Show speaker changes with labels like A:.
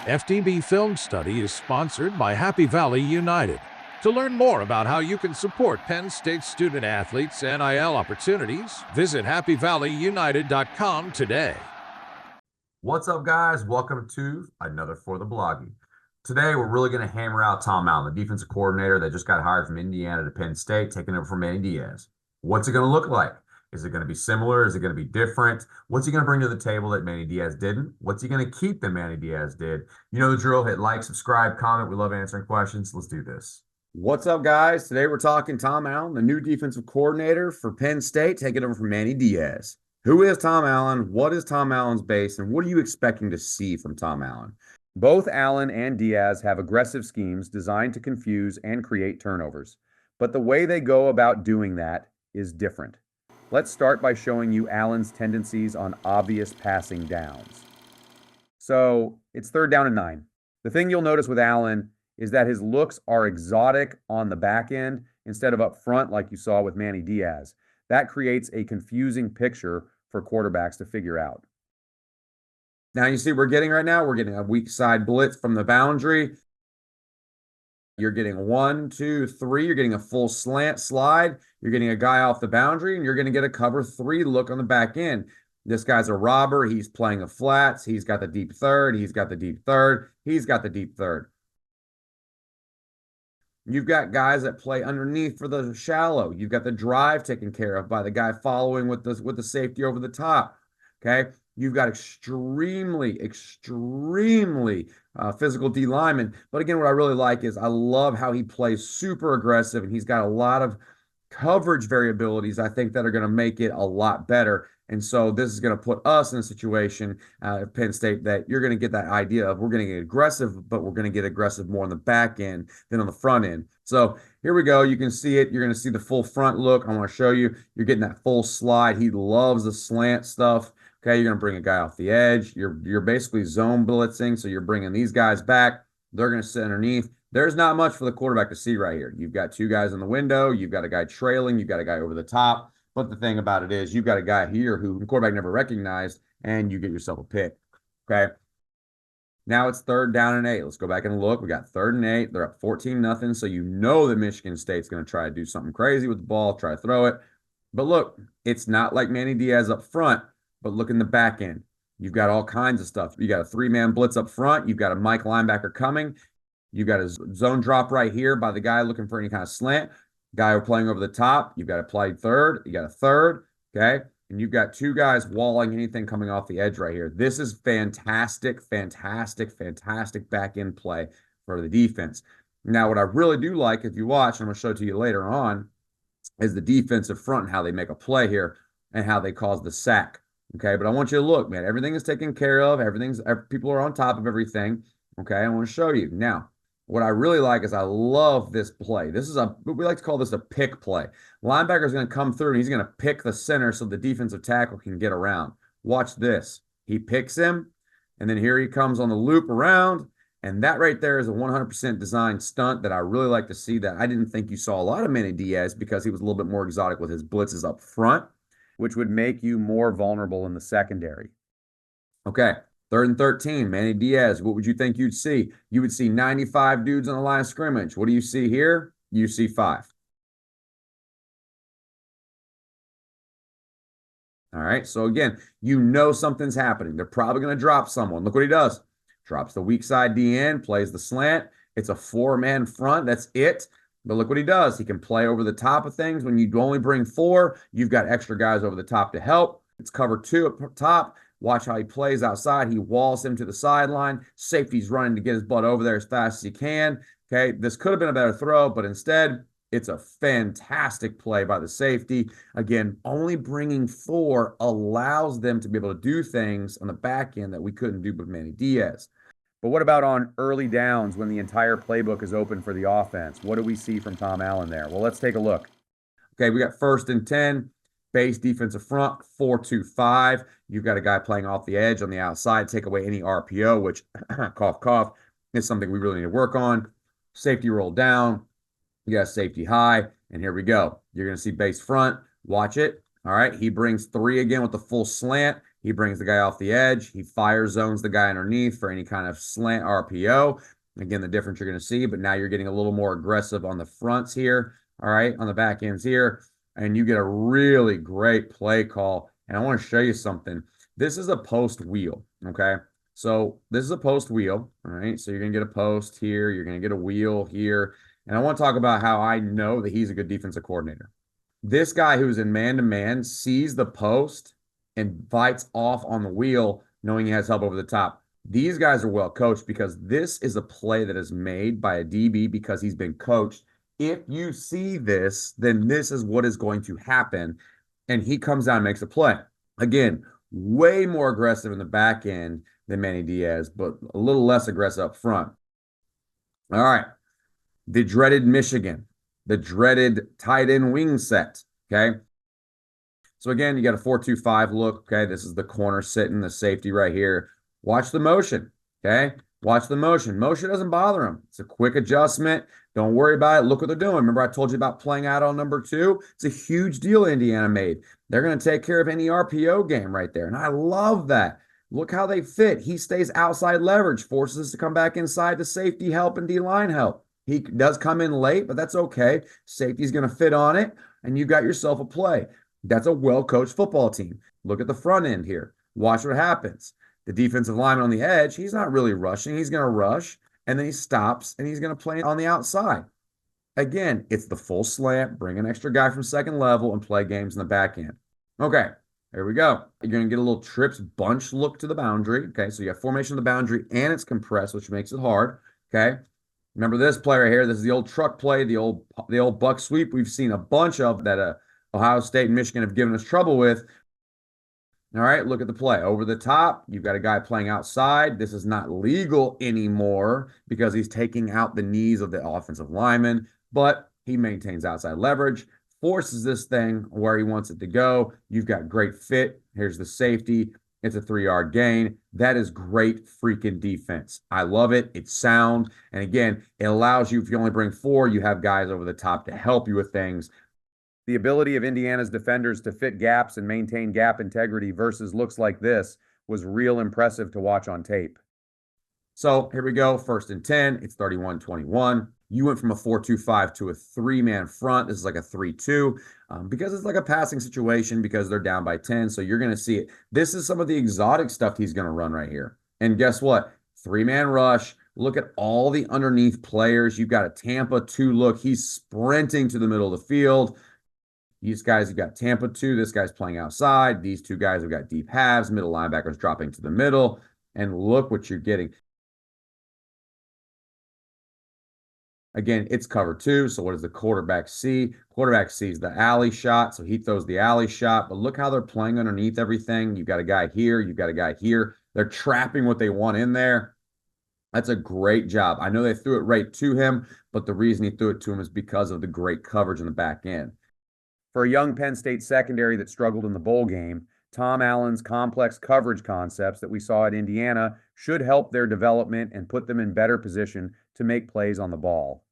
A: FTB Film Study is sponsored by Happy Valley United. To learn more about how you can support Penn State student athletes' NIL opportunities, visit happyvalleyunited.com today.
B: What's up, guys? Welcome to another For the Blogging. Today, we're really going to hammer out Tom Allen, the defensive coordinator that just got hired from Indiana to Penn State, taking over from Manny Diaz. What's it going to look like? Is it going to be similar? Is it going to be different? What's he going to bring to the table that Manny Diaz didn't? What's he going to keep that Manny Diaz did? You know the drill. Hit like, subscribe, comment. We love answering questions. Let's do this. What's up, guys? Today, we're talking Tom Allen, the new defensive coordinator for Penn State, taking over from Manny Diaz. Who is Tom Allen? What is Tom Allen's base? And what are you expecting to see from Tom Allen? Both Allen and Diaz have aggressive schemes designed to confuse and create turnovers. But the way they go about doing that is different. Let's start by showing you Allen's tendencies on obvious passing downs. So it's 3rd down and 9. The thing you'll notice with Allen is that his looks are exotic on the back end instead of up front like you saw with Manny Diaz. That creates a confusing picture for quarterbacks to figure out. Now you see we're getting a weak side blitz from the boundary. You're getting 1, 2, 3. You're getting a full slant slide. You're getting a guy off the boundary, and you're going to get a cover 3 look on the back end. This guy's a robber. He's playing a flats. He's got the deep third. He's got the deep third. He's got the deep third. You've got guys that play underneath for the shallow. You've got the drive taken care of by the guy following with the safety over the top. Okay. You've got extremely physical D linemen. But again, what I really like is I love how he plays super aggressive, and he's got a lot of coverage variabilities, I think, that are going to make it a lot better. And so this is going to put us in a situation at Penn State that you're going to get that idea of we're going to get aggressive, but we're going to get aggressive more on the back end than on the front end. So here we go. You can see it. You're going to see the full front look. I want to show you. You're getting that full slide. He loves the slant stuff. Okay, you're going to bring a guy off the edge. You're basically zone blitzing, so you're bringing these guys back. They're going to sit underneath. There's not much for the quarterback to see right here. You've got 2 guys in the window. You've got a guy trailing. You've got a guy over the top. But the thing about it is you've got a guy here who the quarterback never recognized, and you get yourself a pick. Okay, now it's 3rd down and 8. Let's go back and look. We got 3rd and 8. They're up 14-0, so you know that Michigan State's going to try to do something crazy with the ball, try to throw it. But look, it's not like Manny Diaz up front. But look in the back end. You've got all kinds of stuff. You got a 3-man blitz up front. You've got a Mike linebacker coming. You've got a zone drop right here by the guy looking for any kind of slant. Guy playing over the top. You've got a play third. You got a third. Okay. And you've got 2 guys walling anything coming off the edge right here. This is fantastic back end play for the defense. Now, what I really do like, if you watch, I'm going to show it to you later on, is the defensive front and how they make a play here and how they cause the sack. Okay, but I want you to look, man. Everything is taken care of. People are on top of everything. Okay, I want to show you. Now, what I really like is I love this play. We like to call this a pick play. Linebacker is going to come through, and he's going to pick the center so the defensive tackle can get around. Watch this. He picks him, and then here he comes on the loop around, and that right there is a 100% designed stunt that I really like to see. That I didn't think you saw a lot of Manny Diaz because he was a little bit more exotic with his blitzes up front, which would make you more vulnerable in the secondary. Okay, 3rd and 13, Manny Diaz, what would you think you'd see? You would see 95 dudes on the line of scrimmage. What do you see here? You see 5. All right, so again, you know something's happening. They're probably going to drop someone. Look what he does. Drops the weak side DN, plays the slant. It's a 4-man front. That's it. But look what he does. He can play over the top of things. When you only bring 4, you've got extra guys over the top to help. It's cover 2 up top. Watch how he plays outside. He walls him to the sideline. Safety's running to get his butt over there as fast as he can. Okay, this could have been a better throw, but instead, it's a fantastic play by the safety. Again, only bringing 4 allows them to be able to do things on the back end that we couldn't do with Manny Diaz. But what about on early downs when the entire playbook is open for the offense? What do we see from Tom Allen there? Well, let's take a look. Okay, we got 1st and 10, base defensive front, 4-2-5. You've got a guy playing off the edge on the outside, take away any RPO, which, cough, cough, is something we really need to work on. Safety roll down. You got safety high, and here we go. You're going to see base front. Watch it. All right, he brings 3 again with the full slant. He brings the guy off the edge. He fire zones the guy underneath for any kind of slant RPO. Again, the difference you're going to see, but now you're getting a little more aggressive on the fronts here. All right, on the back ends here. And you get a really great play call. And I want to show you something. This is a post wheel. Okay. So this is a post wheel. All right. So you're going to get a post here. You're going to get a wheel here. And I want to talk about how I know that he's a good defensive coordinator. This guy who's in man-to-man sees the post and bites off on the wheel, knowing he has help over the top. These guys are well coached because this is a play that is made by a DB because he's been coached. If you see this, then this is what is going to happen. And he comes down and makes a play. Again, way more aggressive in the back end than Manny Diaz, but a little less aggressive up front. All right. The dreaded Michigan, the dreaded tight end wing set. Okay. So again, you got a 4-2-5 look. Okay. This is the corner sitting, the safety right here. Watch the motion. Okay. Watch the motion. Motion doesn't bother him. It's a quick adjustment. Don't worry about it. Look what they're doing. Remember, I told you about playing out on number 2? It's a huge deal Indiana made. They're going to take care of any RPO game right there. And I love that. Look how they fit. He stays outside leverage, forces us to come back inside to safety help and D-line help. He does come in late, but that's okay. Safety's going to fit on it, and you got yourself a play. That's a well-coached football team. Look at the front end here. Watch what happens. The defensive lineman on the edge, he's not really rushing. He's going to rush, and then he stops, and he's going to play on the outside. Again, it's the full slant, bring an extra guy from second level, and play games in the back end. Okay, here we go. You're going to get a little trips bunch look to the boundary. Okay, so you have formation of the boundary, and it's compressed, which makes it hard. Okay, remember this play right here. This is the old truck play, the old buck sweep. We've seen a bunch of that Ohio State and Michigan have given us trouble with. All right, look at the play. Over the top, you've got a guy playing outside. This is not legal anymore because he's taking out the knees of the offensive lineman, but he maintains outside leverage, forces this thing where he wants it to go. You've got great fit. Here's the safety. It's a 3-yard gain. That is great freaking defense. I love it. It's sound. And again, it allows you, if you only bring 4, you have guys over the top to help you with things. The ability of Indiana's defenders to fit gaps and maintain gap integrity versus looks like this was real impressive to watch on tape. So here we go. 1st and 10. It's 31-21. You went from a 4-2-5 to a 3-man front. This is like a 3-2 because it's like a passing situation because they're down by 10. So you're going to see it. This is some of the exotic stuff he's going to run right here. And guess what? 3-man rush. Look at all the underneath players. You've got a Tampa 2 look. He's sprinting to the middle of the field. These guys have got Tampa 2. This guy's playing outside. These 2 guys have got deep halves, middle linebackers dropping to the middle. And look what you're getting. Again, it's cover 2. So what does the quarterback see? Quarterback sees the alley shot. So he throws the alley shot. But look how they're playing underneath everything. You've got a guy here. You've got a guy here. They're trapping what they want in there. That's a great job. I know they threw it right to him, but the reason he threw it to him is because of the great coverage in the back end. For a young Penn State secondary that struggled in the bowl game, Tom Allen's complex coverage concepts that we saw at Indiana should help their development and put them in better position to make plays on the ball.